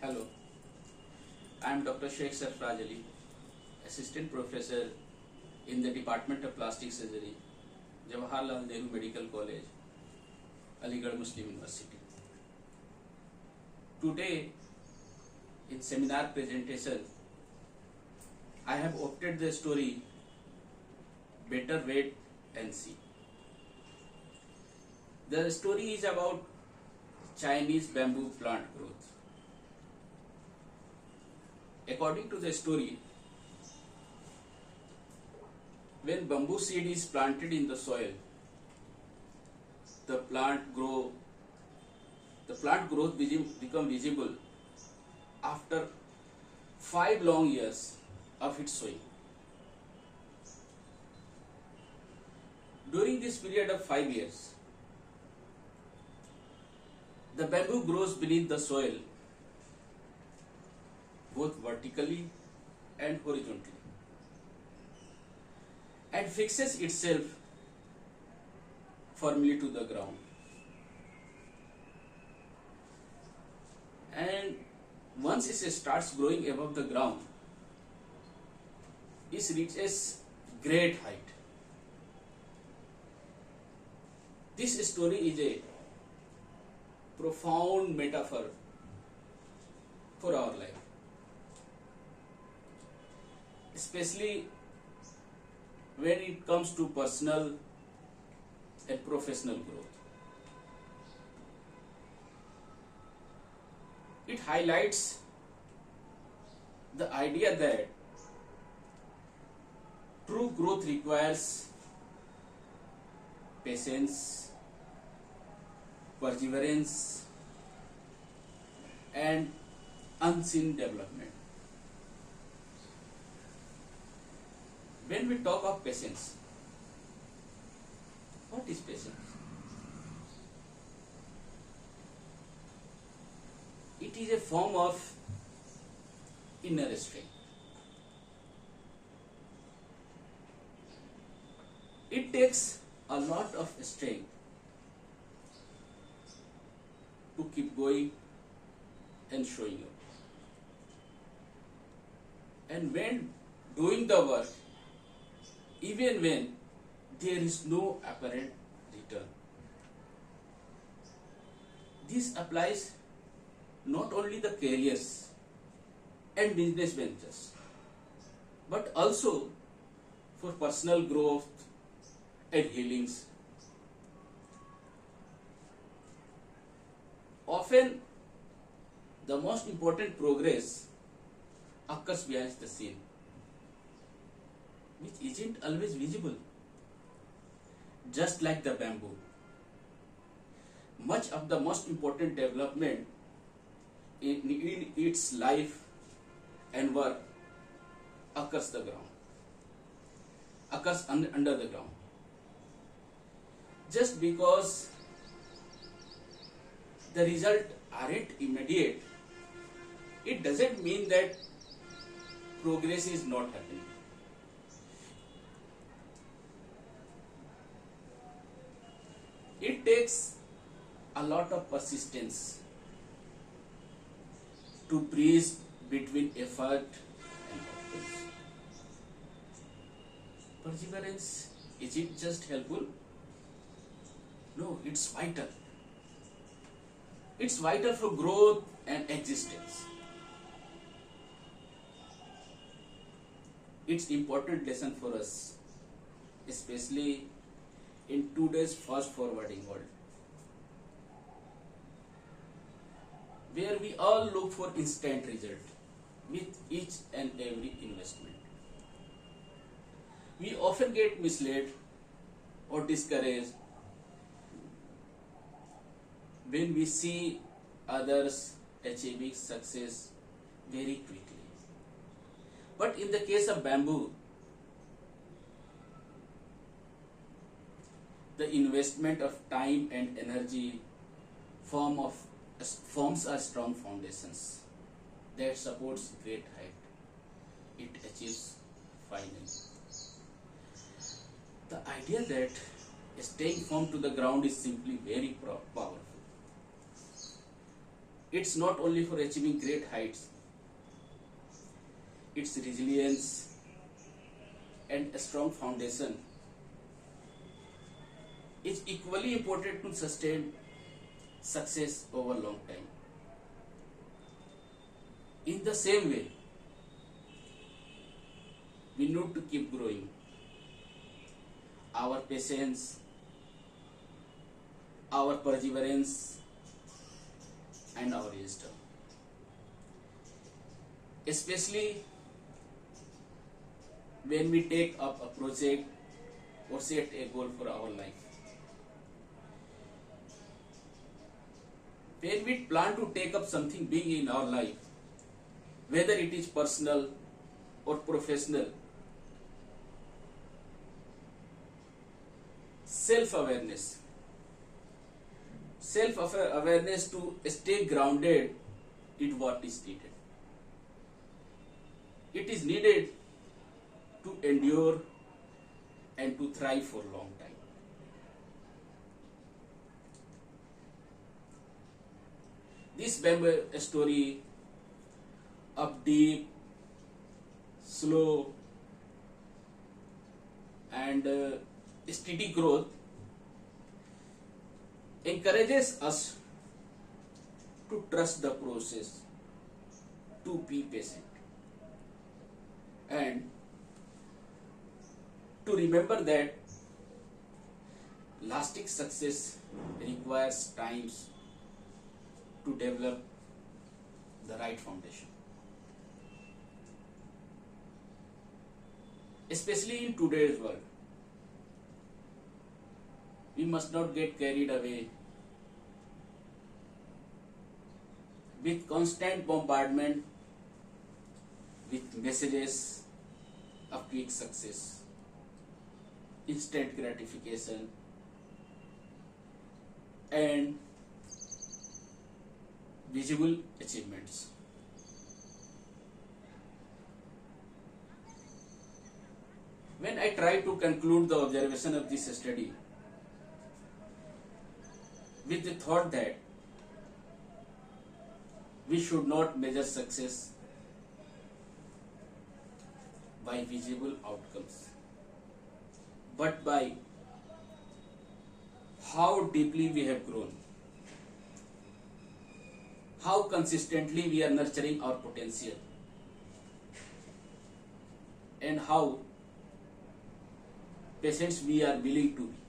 Hello, I am Dr. Sheikh Sarfraz Ali, Assistant Professor in the Department of Plastic Surgery, Jawaharlal Nehru Medical College, Aligarh Muslim University. Today, in seminar presentation, I have opted the story Better Wait and See. The story is about Chinese bamboo plant growth. According to the story, when bamboo seed is planted in the soil, the plant growth become visible after 5 long years of its sowing. During this period of 5 years, the bamboo grows beneath the soil both vertically and horizontally and fixes itself firmly to the ground. And once it starts growing above the ground, it reaches great height. This story is a profound metaphor for our life, especially when it comes to personal and professional growth. It highlights the idea that true growth requires patience, perseverance, and unseen development. When we talk of patience, what is patience? It is a form of inner strength. It takes a lot of strength to keep going and showing up. And when doing the work, even when there is no apparent return. This applies not only the careers and business ventures, but also for personal growth and healings. Often, the most important progress occurs behind the scene, which isn't always visible. Just like the bamboo, much of the most important development in its life and work occurs under the ground. Just because the result aren't immediate, it doesn't mean that progress is not happening. It takes a lot of persistence to bridge between effort and outcomes. Perseverance, is it just helpful? No, it's vital. It's vital for growth and existence. It's important lesson for us, especially in today's fast-forwarding world, where we all look for instant result with each and every investment. We often get misled or discouraged when we see others achieving success very quickly. But in the case of bamboo, the investment of time and energy forms a strong foundations that supports great height. It achieves finally. The idea that staying firm to the ground is simply very powerful. it's not only for achieving great heights, its resilience and a strong foundation is equally important to sustain success over long time. In the same way, we need to keep growing. Our patience, our perseverance, and our wisdom. Especially when we take up a project or set a goal for our life. When we plan to take up something big in our life, whether it is personal or professional, self-awareness to stay grounded is what is needed. It is needed to endure and to thrive for a long time. This bamboo story of deep, slow, and steady growth encourages us to trust the process, to be patient, and to remember that lasting success requires times to develop the right foundation. Especially in today's world, we must not get carried away with constant bombardment with messages of quick success, instant gratification, and visible achievements. When I try to conclude the observation of this study with the thought that we should not measure success by visible outcomes, but by how deeply we have grown, how consistently we are nurturing our potential, and how patient we are willing to be.